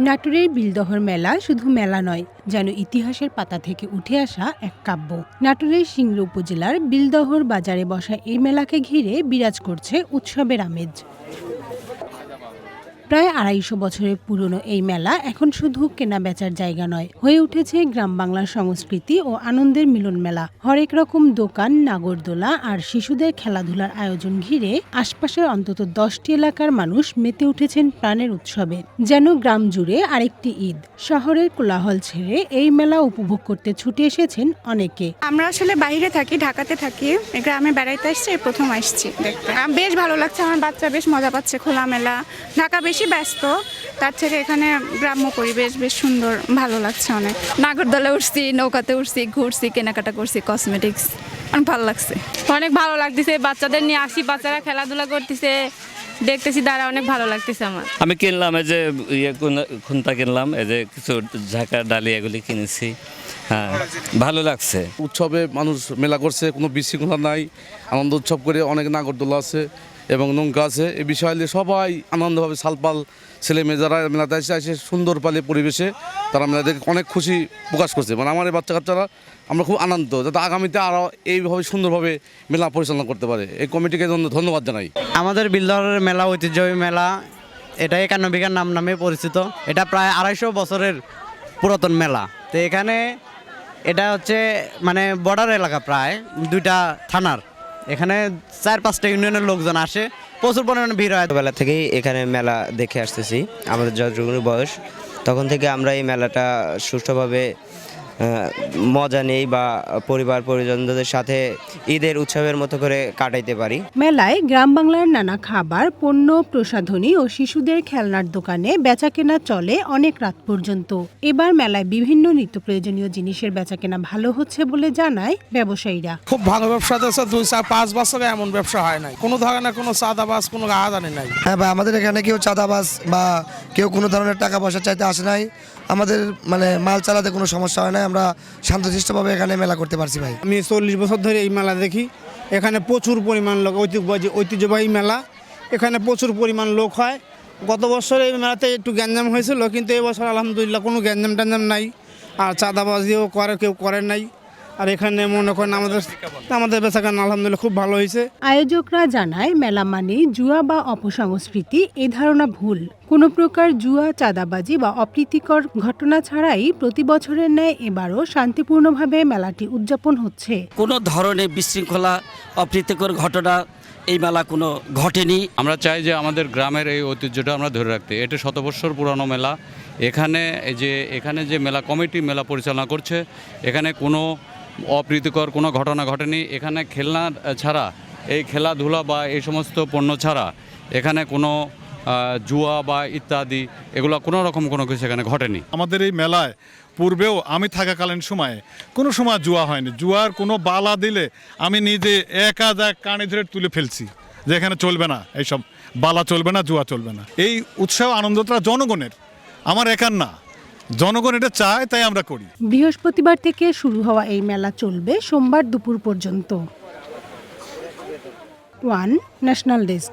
নাটোরের বিলদহর মেলা শুধু মেলা নয়, যেন ইতিহাসের পাতা থেকে উঠে আসা এক কাব্য। নাটোরের সিংড়া উপজেলার বিলদহর বাজারে বসা এই মেলাকে ঘিরে বিরাজ করছে উৎসবের আমেজ। প্রায় ২৫০ বছরের পুরনো এই মেলা এখন শুধু কেনা বেচার জায়গা নয়, হয়ে উঠেছে গ্রাম বাংলার সংস্কৃতি ও আনন্দের মিলন মেলা। হরেক রকম দোকান, নাগরদোলা আর শিশুদের খেলাধুলার আয়োজন ঘিরে আশপাশের অন্তত ১০টি এলাকার মানুষ মেতে উঠেছেন প্রাণের উৎসবে, যেন গ্রাম জুড়ে আরেকটি ঈদ। শহরের কোলাহল ছেড়ে এই মেলা উপভোগ করতে ছুটে এসেছেন অনেকে। আমরা আসলে বাইরে থাকি, ঢাকাতে থাকি, গ্রামে বেড়াইতে আসছি, প্রথম আসছি দেখতে। বেশ ভালো লাগছে, আমার বাচ্চা বেশ মজা পাচ্ছে। খোলা মেলা, ঢাকা বেশি ব্যস্ত, তার থেকে এখানে গ্রাম্য পরিবেশ বেশ সুন্দর, ভালো লাগছে অনেক। নাগরদোলা উঠছি, নৌকাতে উঠছি, ঘুরছি, কেনাকাটা করছি, কসমেটিক্স, অনেক ভালো লাগছে। অনেক ভালো লাগতেছে, বাচ্চাদের নিয়ে আসি, বাচ্চারা খেলাধুলা করতেছে, দেখতেছি, দ্বারা অনেক ভালো লাগতেছে আমার। আমি কিনলাম এই যে খুন্তা কিনলাম, এই যে কিছু ঝাঁকা ডালি এগুলি কিনেছি। হ্যাঁ, ভালো লাগছে। উৎসবে মানুষ মেলা করছে, কোনো বিশৃঙ্খলা নাই, আনন্দ উৎসব করে। অনেক নাগরদোলা আছে এবং নৌকা আছে। এই বিষয় নিয়ে সবাই আনন্দভাবে সালপাল ছেলে মেয়ে যারা মেলাতে আসে সুন্দর পালে পরিবেশে তারা মেলা দেখে অনেক খুশি প্রকাশ করছে। মানে আমার এই বাচ্চা কাচ্চারা আমরা খুব আনন্দ, যাতে আগামীতে আরও এইভাবে সুন্দরভাবে মেলা পরিচালনা করতে পারে। এই কমিটিকে ধন্যবাদ জানাই। আমাদের বিলদহরের মেলা ঐতিহ্যবাহী মেলা, এটা ৫১ বিঘার নামে পরিচিত। এটা প্রায় ২৫০ বছরের পুরাতন মেলা। তো এখানে এটা হচ্ছে মানে বর্ডার এলাকা, প্রায় ২টা থানার। এখানে ৪-৫টা ইউনিয়নের লোকজন আসে, প্রচুর পরিমাণে ভিড় হয়। বেলা থেকেই এখানে মেলা দেখে আসতেছি। আমাদের যতটুকু বয়স, তখন থেকে আমরা এই মেলাটা সুষ্ঠুভাবে মজা নেই বা পরিবার পরিজনদের সাথে ঈদের উৎসবের মতো করে কাটাইতে পারি। মেলায় গ্রাম বাংলার নানা খাবার, পণ্য, প্রসাধনী ও শিশুদের খেলনার দোকানে বেচাকেনা চলে অনেক রাত পর্যন্ত। এবার মেলায় বিভিন্ন নিত্য প্রয়োজনীয় জিনিসের বেচাকেনা ভালো হচ্ছে বলে জানায় ব্যবসায়ীরা। খুব ভালো ব্যবসা হচ্ছে। ২-৫ বছরে এমন ব্যবসা হয় নাই, কোনো ধরনের কোনো চাঁদাবাজ, কোনো আদানি নাই। হ্যাঁ ভাই, আমাদের এখানে কেউ চাঁদাবাজ বা কেউ কোনো ধরনের টাকা পয়সা চাইতে আসে নাই। আমাদের মানে মাল চালাতে কোনো সমস্যা হয় না, আমরা শান্তশিষ্টভাবে এখানে মেলা করতে পারছি ভাই। আমি ৪০ বছর ধরে এই মেলা দেখি। এখানে প্রচুর পরিমাণ লোক, ঐতিহ্যবাহী মেলা, এখানে প্রচুর পরিমাণ লোক হয়। গত বছর এই মেলাতে একটু গ্যাঞ্জাম হয়েছিল, কিন্তু এবছর আলহামদুলিল্লাহ কোনো গ্যাঞ্জাম নাই, আর চাঁদাবাজিও কেউ করে নাই। আর এখানে মনে করেন আমাদের বেচাকেনা আলহামদুলিল্লাহ খুব ভালো হয়েছে। আয়োজকরা জানায়, মেলা মানেই জুয়া বা অপসংস্কৃতি, এই ধারণা ভুল। কোনো প্রকার জুয়া, চাঁদাবাজি বা অপ্রীতিকর ঘটনা ছাড়াই প্রতি বছরের ন্যায় এবারও শান্তিপূর্ণভাবে মেলাটি উদযাপন হচ্ছে। কোনো ধরনের বিশৃঙ্খলা, অপ্রীতিকর ঘটনা এই মেলা কোনো ঘটেনি। আমরা চাই যে আমাদের গ্রামের এই ঐতিহ্যটা আমরা ধরে রাখতে। এটা ১০০ বছর পুরানো মেলা। এখানে যে মেলা কমিটি মেলা পরিচালনা করছে, এখানে কোনো অপ্রীতিকর কোনো ঘটনা ঘটেনি। এখানে খেলনা ছাড়া, এই খেলাধুলা বা এই সমস্ত পণ্য ছাড়া এখানে কোনো জুয়া বা ইত্যাদি এগুলো কোনো রকম কোনো কিছু এখানে ঘটেনি। আমাদের এই মেলায় পূর্বেও আমি থাকাকালীন সময়ে কোনো সময় জুয়া হয়নি। জুয়ার কোনো বালা দিলে আমি নিজে একা কানে ধরে তুলে ফেলছি যে এখানে চলবে না, এইসব বালা চলবে না, জুয়া চলবে না। এই উৎসাহ আনন্দটা জনগণের, আমার একার না। জনগণ এটা চায়, তাই আমরা করি। বৃহস্পতিবার থেকে শুরু হওয়া এই মেলা চলবে সোমবার দুপুর পর্যন্ত। One national desk.